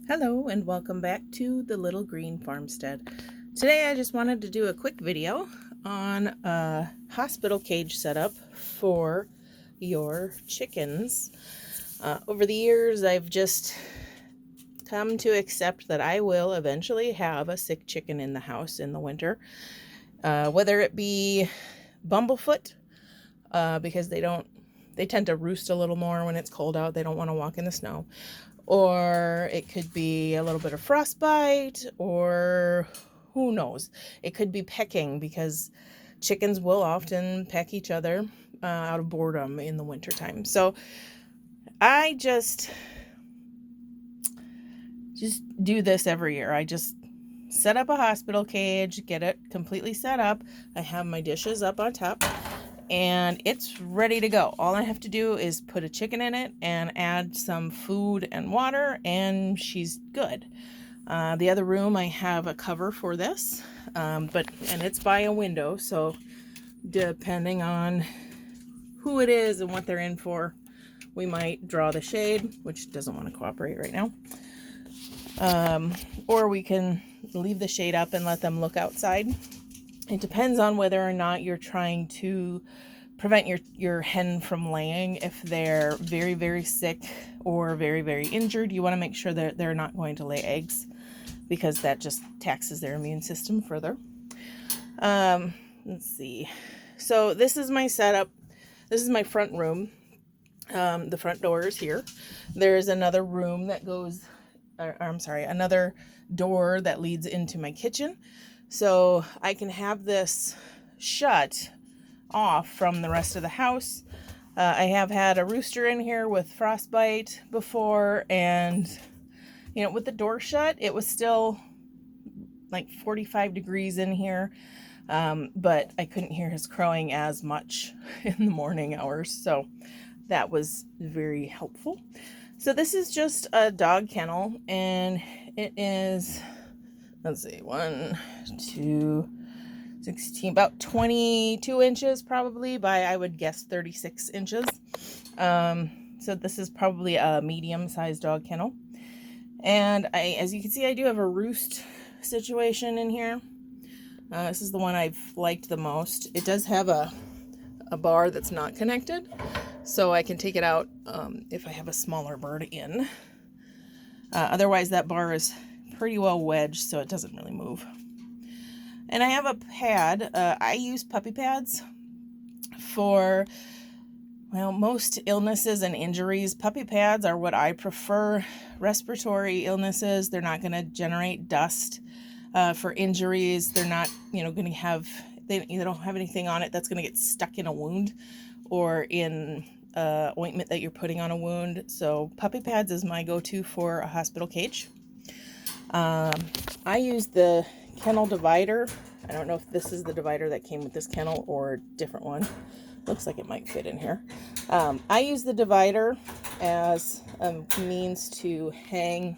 Hello and welcome back to the Little Green Farmstead. Today I just wanted to do a quick video on a hospital cage setup for your chickens. Over the years I've just come to accept that I will eventually have a sick chicken in the house in the winter. Whether it be bumblefoot, because they tend to roost a little more when it's cold out. They don't want to walk in the snow. Or it could be a little bit of frostbite, or who knows. It could be pecking, because chickens will often peck each other out of boredom in the wintertime. So I just do this every year. I just set up a hospital cage, get it completely set up. I have my dishes up on top, and it's ready to go. All I have to do is put a chicken in it and add some food and water, and she's good. The other room, I have a cover for this, and it's by a window, so depending on who it is and what they're in for, we might draw the shade, which doesn't want to cooperate right now. Or we can leave the shade up and let them look outside. It depends on whether or not you're trying to prevent your hen from laying. If they're very, very sick or very, very injured, you want to make sure that they're not going to lay eggs, because that just taxes their immune system further. Let's see. So this is my setup. This is my front room. The front door is here. There's another room that goes, another door that leads into my kitchen. So I can have this shut off from the rest of the house. I have had a rooster in here with frostbite before, and with the door shut, it was still like 45 degrees in here, but I couldn't hear his crowing as much in the morning hours, so that was very helpful. So this is just a dog kennel, and it is, let's see, 1, 2, 16, about 22 inches probably by, I would guess, 36 inches. So this is probably a medium-sized dog kennel. And as you can see, I do have a roost situation in here. This is the one I've liked the most. It does have a bar that's not connected, so I can take it out if I have a smaller bird in. Otherwise, that bar is pretty well wedged, so it doesn't really move. And I have a pad. I use puppy pads for, well, most illnesses and injuries. Puppy pads are what I prefer. Respiratory illnesses, they're not going to generate dust. For injuries, they're not, going to have, they don't have anything on it that's going to get stuck in a wound or in ointment that you're putting on a wound. So puppy pads is my go-to for a hospital cage. I use the kennel divider. I don't know if this is the divider that came with this kennel or a different one. Looks like it might fit in here. I use the divider as a means to hang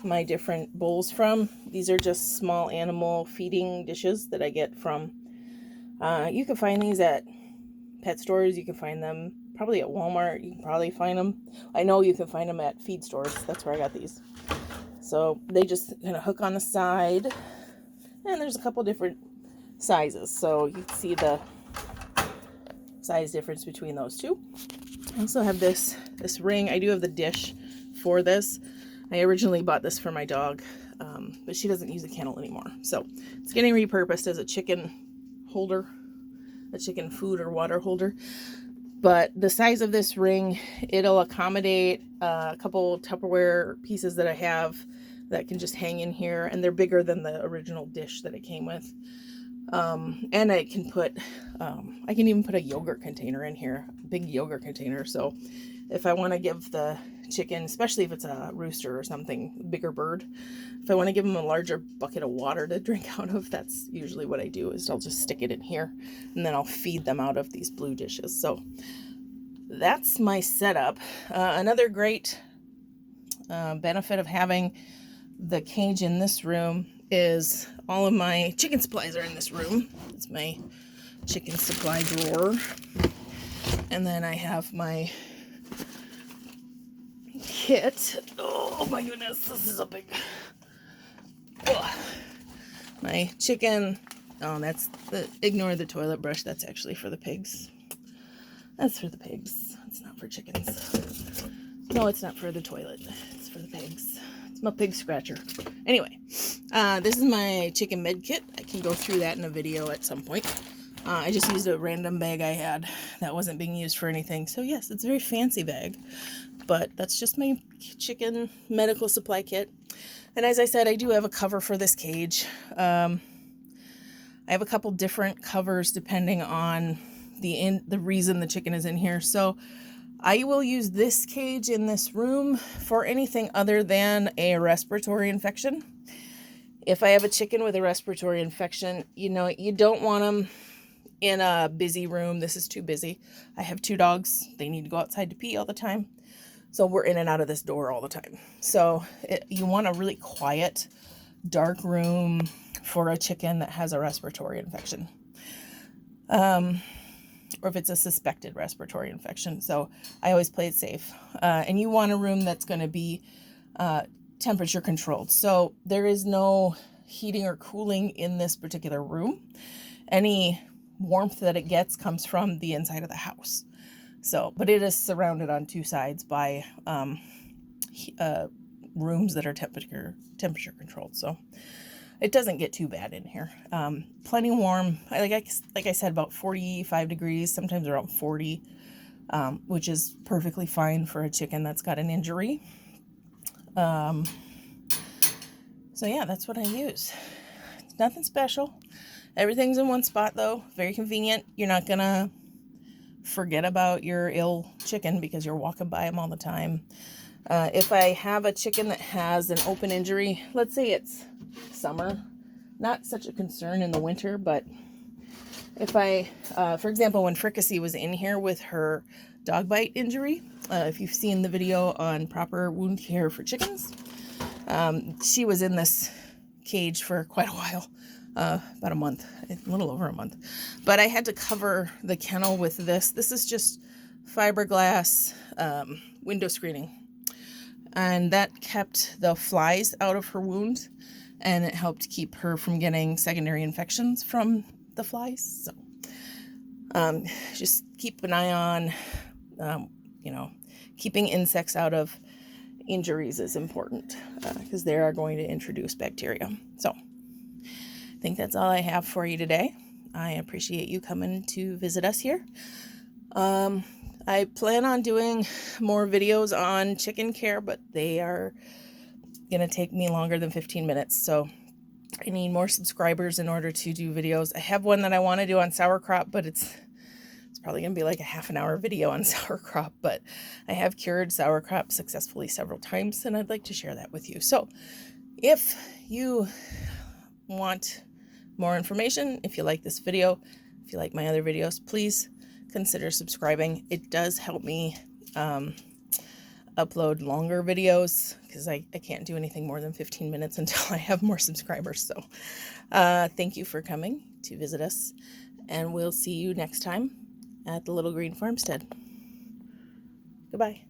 my different bowls from. These are just small animal feeding dishes that I get from, you can find these at pet stores. You can find them probably at Walmart. You can probably find them. I know you can find them at feed stores. That's where I got these. So they just kind of hook on the side, and there's a couple different sizes, so you can see the size difference between those two. I also have this ring. I do have the dish for this. I originally bought this for my dog, but she doesn't use a kennel anymore, so it's getting repurposed as a chicken holder, a chicken food or water holder. But the size of this ring, it'll accommodate a couple Tupperware pieces that I have that can just hang in here, and they're bigger than the original dish that it came with. And I can even put a yogurt container in here, a big yogurt container. So if I want to give the chicken, especially if it's a rooster or something, bigger bird, if I want to give them a larger bucket of water to drink out of, that's usually what I do, is I'll just stick it in here, and then I'll feed them out of these blue dishes. So that's my setup. Another great benefit of having the cage in this room is all of my chicken supplies are in this room. It's my chicken supply drawer. And then I have my kit. Oh, Oh my goodness, this is a big... Ugh. My chicken... Oh, that's the... Ignore the toilet brush. That's actually for the pigs. That's for the pigs. It's not for chickens. No, it's not for the toilet. It's for the pigs. It's my pig scratcher. Anyway, this is my chicken med kit. I can go through that in a video at some point. I just used a random bag I had that wasn't being used for anything. So yes, it's a very fancy bag, but that's just my chicken medical supply kit. And as I said, I do have a cover for this cage. I have a couple different covers depending on the reason the chicken is in here. So I will use this cage in this room for anything other than a respiratory infection. If I have a chicken with a respiratory infection, you know, you don't want them in a busy room. This is too busy. I have 2 dogs. They need to go outside to pee all the time. So we're in and out of this door all the time. So you want a really quiet, dark room for a chicken that has a respiratory infection. Or if it's a suspected respiratory infection. So I always play it safe. And you want a room that's going to be temperature controlled. So there is no heating or cooling in this particular room. Any warmth that it gets comes from the inside of the house. So, but it is surrounded on 2 sides by rooms that are temperature controlled. So it doesn't get too bad in here. Plenty warm. Like I said, about 45 degrees, sometimes around 40, which is perfectly fine for a chicken that's got an injury. So yeah, that's what I use. It's nothing special. Everything's in one spot though. Very convenient. You're not gonna forget about your ill chicken because you're walking by them all the time. If I have a chicken that has an open injury, let's say it's summer, not such a concern in the winter, but if I, for example, when Fricassee was in here with her dog bite injury, if you've seen the video on proper wound care for chickens, she was in this cage for quite a while, about a month, a little over a month, but I had to cover the kennel with this. This is just fiberglass window screening. And that kept the flies out of her wound, and it helped keep her from getting secondary infections from the flies. So just keep an eye on, you know, keeping insects out of injuries is important because they are going to introduce bacteria. So I think that's all I have for you today. I appreciate you coming to visit us here. I plan on doing more videos on chicken care, but they are going to take me longer than 15 minutes. So I need more subscribers in order to do videos. I have one that I want to do on sauerkraut, but it's probably going to be like a half-an-hour video on sauerkraut. But I have cured sauerkraut successfully several times, and I'd like to share that with you. So if you want more information, if you like this video, if you like my other videos, please consider subscribing. It does help me upload longer videos because I can't do anything more than 15 minutes until I have more subscribers. So thank you for coming to visit us, and we'll see you next time at the Little Green Farmstead. Goodbye.